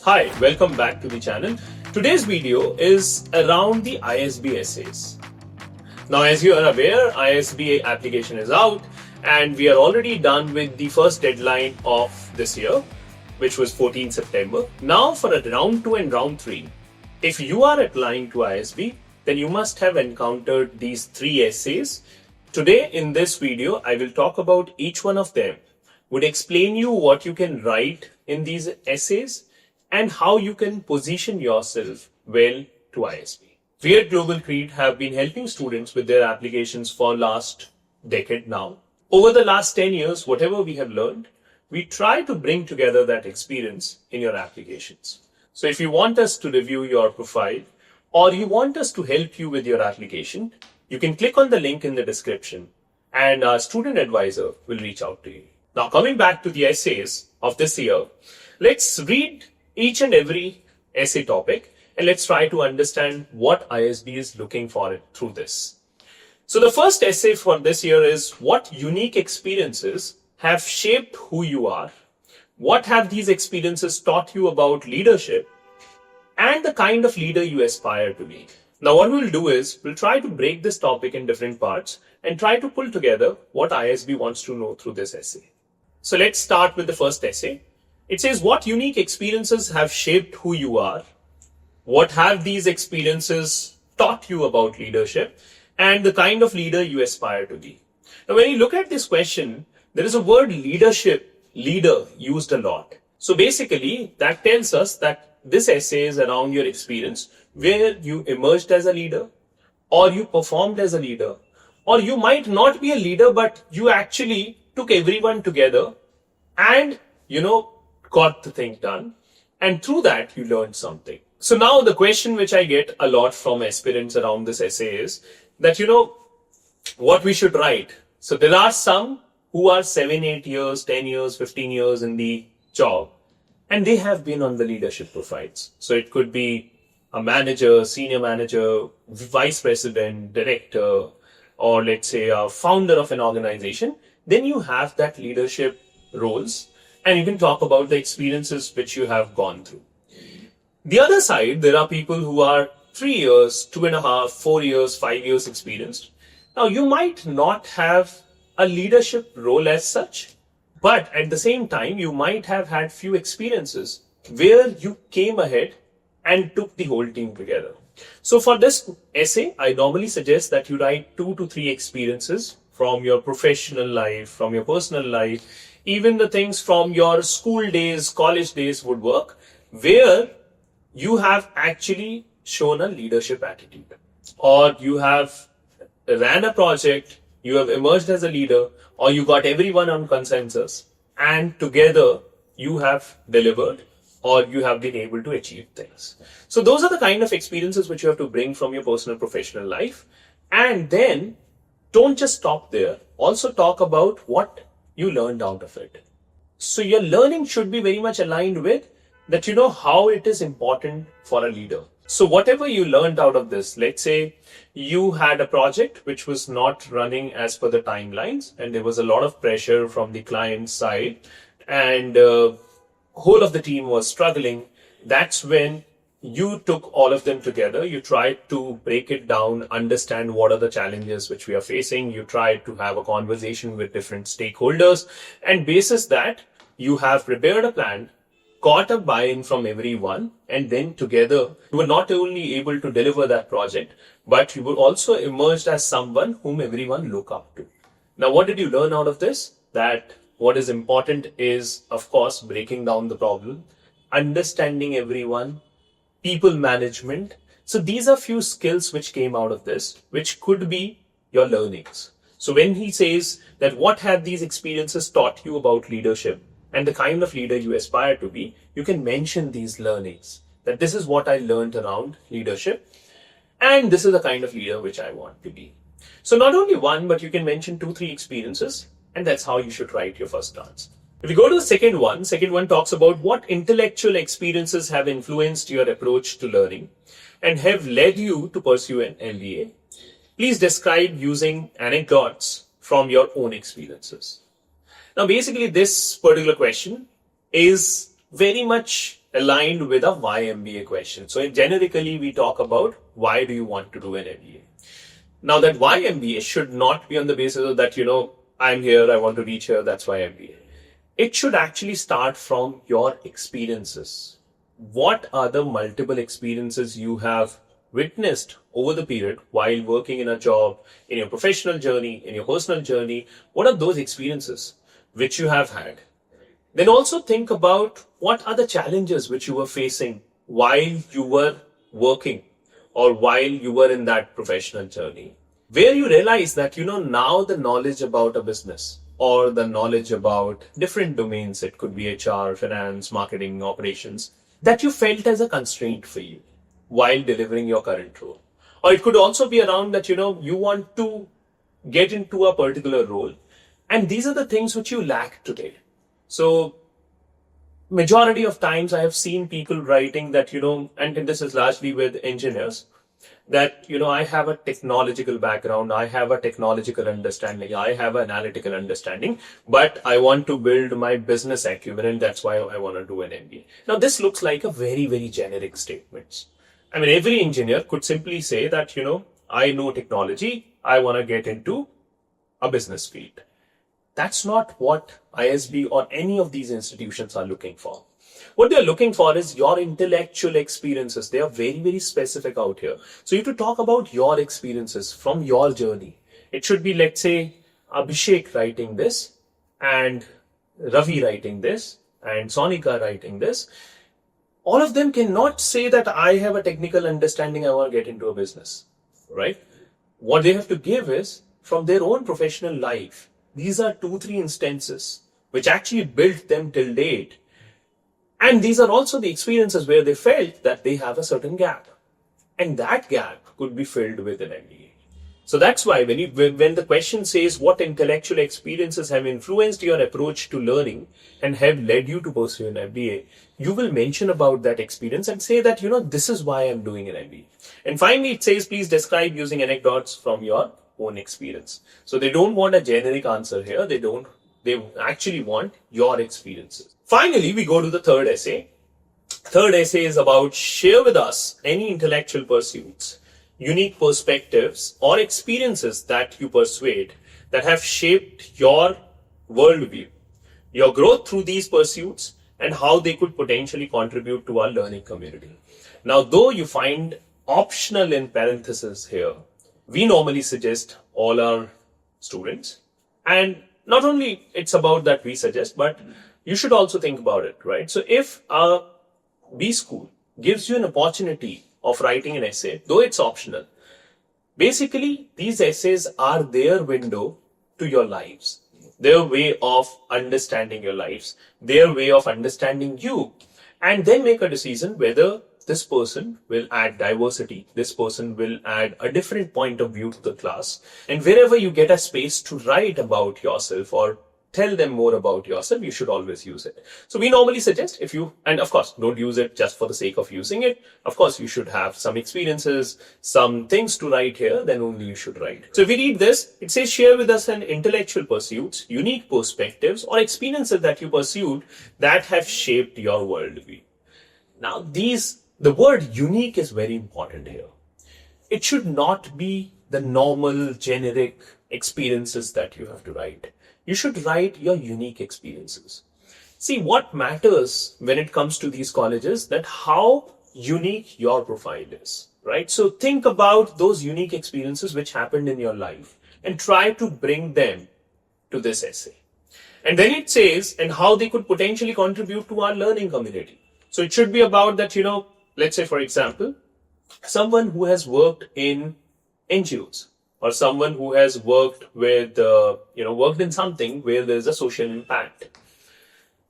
Hi, welcome back to the channel. Today's video is around the ISB essays. Now, as you are aware, ISB application is out and we are already done with the first deadline of this year, which was 14 September. Now for round 2 and round 3, if you are applying to ISB, then you must have encountered these 3 essays. Today in this video, I will talk about each one of them, would explain you what you can write in these essays and how you can position yourself well to ISB. We at Global Creed have been helping students with their applications for last decade now. Over the last 10 years, whatever we have learned, we try to bring together that experience in your applications. So if you want us to review your profile or you want us to help you with your application, you can click on the link in the description and our student advisor will reach out to you. Now coming back to the essays of this year, let's read each and every essay topic and let's try to understand what ISB is looking for through this. So the first essay for this year is what unique experiences have shaped who you are, what have these experiences taught you about leadership, and the kind of leader you aspire to be. Now what we'll do is we'll try to break this topic in different parts and try to pull together what ISB wants to know through this essay. So let's start with the first essay. It says what unique experiences have shaped who you are, what have these experiences taught you about leadership, and the kind of leader you aspire to be. Now when you look at this question, there is a word leader used a lot. So basically that tells us that this essay is around your experience where you emerged as a leader or you performed as a leader, or you might not be a leader but you actually took everyone together and got the thing done, and through that you learned something. So now the question which I get a lot from aspirants around this essay is that what we should write. So there are some who are 7, 8 years, 10 years, 15 years in the job and they have been on the leadership profiles. So it could be a manager, senior manager, vice president, director, or let's say a founder of an organization. Then you have that leadership roles and you can talk about the experiences which you have gone through. The other side, there are people who are 3 years, 2.5, 4 years, 5 years experienced. Now you might not have a leadership role as such, but at the same time, you might have had few experiences where you came ahead and took the whole team together. So for this essay, I normally suggest that you write 2 to 3 experiences from your professional life, from your personal life, even the things from your school days, college days would work, where you have actually shown a leadership attitude, or you have ran a project, you have emerged as a leader, or you got everyone on consensus and together you have delivered or you have been able to achieve things. So those are the kind of experiences which you have to bring from your personal professional life. And then don't just stop there. Also talk about what you learned out of it. So your learning should be very much aligned with that how it is important for a leader. So whatever you learned out of this, let's say you had a project which was not running as per the timelines and there was a lot of pressure from the client side and whole of the team was struggling. That's when you took all of them together. You tried to break it down, understand what are the challenges which we are facing. You tried to have a conversation with different stakeholders, and basis that you have prepared a plan, got a buy-in from everyone, and then together you were not only able to deliver that project, but you were also emerged as someone whom everyone look up to. Now, what did you learn out of this? That what is important is, of course, breaking down the problem, understanding everyone, people management. So these are few skills which came out of this, which could be your learnings. So when he says that what have these experiences taught you about leadership and the kind of leader you aspire to be, you can mention these learnings, that this is what I learned around leadership and this is the kind of leader which I want to be. So not only one, but you can mention 2, 3 experiences, and that's how you should write your first answer. If you go to the second one talks about what intellectual experiences have influenced your approach to learning and have led you to pursue an MBA. Please describe using anecdotes from your own experiences. Now, basically, this particular question is very much aligned with a why MBA question. So generically, we talk about why do you want to do an MBA. Now that why MBA should not be on the basis of that, I'm here, I want to reach here, that's why MBA. It should actually start from your experiences. What are the multiple experiences you have witnessed over the period while working in a job, in your professional journey, in your personal journey? What are those experiences which you have had? Then also think about what are the challenges which you were facing while you were working or while you were in that professional journey, where you realize that, now the knowledge about a business or the knowledge about different domains, it could be HR, finance, marketing, operations, that you felt as a constraint for you while delivering your current role. Or it could also be around that, you want to get into a particular role. And these are the things which you lack today. So majority of times I have seen people writing that, and this is largely with engineers, that, I have a technological background, I have a technological understanding, I have an analytical understanding, but I want to build my business acumen and that's why I want to do an MBA. Now, this looks like a very, very generic statement. I mean, every engineer could simply say that, I know technology, I want to get into a business field. That's not what ISB or any of these institutions are looking for. What they're looking for is your intellectual experiences. They are very, very specific out here. So you have to talk about your experiences from your journey. It should be, let's say, Abhishek writing this and Ravi writing this and Sonika writing this. All of them cannot say that I have a technical understanding, I want to get into a business, right? What they have to give is from their own professional life. These are 2-3 instances which actually built them till date. And these are also the experiences where they felt that they have a certain gap. And that gap could be filled with an MBA. So that's why when the question says what intellectual experiences have influenced your approach to learning and have led you to pursue an MBA, you will mention about that experience and say that, this is why I'm doing an MBA. And finally, it says, please describe using anecdotes from your own experience. So they don't want a generic answer here. They actually want your experiences. Finally, we go to the third essay. Third essay is about share with us any intellectual pursuits, unique perspectives or experiences that you persuade that have shaped your worldview, your growth through these pursuits and how they could potentially contribute to our learning community. Now, though you find optional in parentheses here, we normally suggest all our students, and not only it's about that we suggest, but you should also think about it, right? So if a B school gives you an opportunity of writing an essay, though it's optional, basically these essays are their window to your lives, their way of understanding your lives, their way of understanding you, and then make a decision whether this person will add diversity, this person will add a different point of view to the class. And wherever you get a space to write about yourself or tell them more about yourself, you should always use it. So we normally suggest and of course, don't use it just for the sake of using it. Of course, you should have some experiences, some things to write here, then only you should write. So if we read this, it says share with us an intellectual pursuits, unique perspectives or experiences that you pursued that have shaped your worldview. Now the word unique is very important here. It should not be the normal generic experiences that you have to write. You should write your unique experiences. See, what matters when it comes to these colleges, that how unique your profile is, right? So think about those unique experiences which happened in your life and try to bring them to this essay. And then it says, and how they could potentially contribute to our learning community. So it should be about that, let's say, for example, someone who has worked in NGOs or someone who has worked with, worked in something where there's a social impact.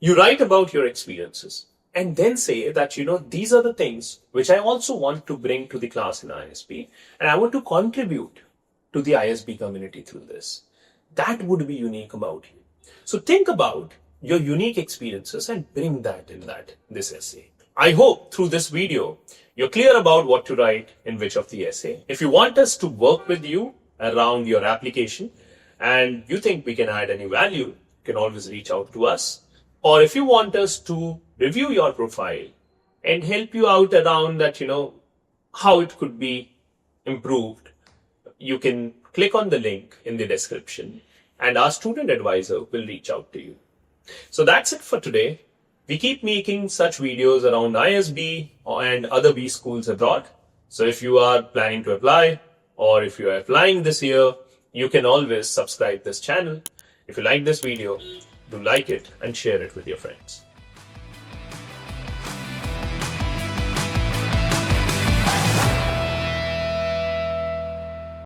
You write about your experiences and then say that, these are the things which I also want to bring to the class in ISB and I want to contribute to the ISB community through this. That would be unique about you. So think about your unique experiences and bring that in this essay. I hope through this video, you're clear about what to write in which of the essay. If you want us to work with you around your application and you think we can add any value, you can always reach out to us. Or if you want us to review your profile and help you out around that, how it could be improved, you can click on the link in the description and our student advisor will reach out to you. So that's it for today. We keep making such videos around ISB and other B schools abroad. So if you are planning to apply or if you are applying this year, you can always subscribe this channel. If you like this video, do like it and share it with your friends.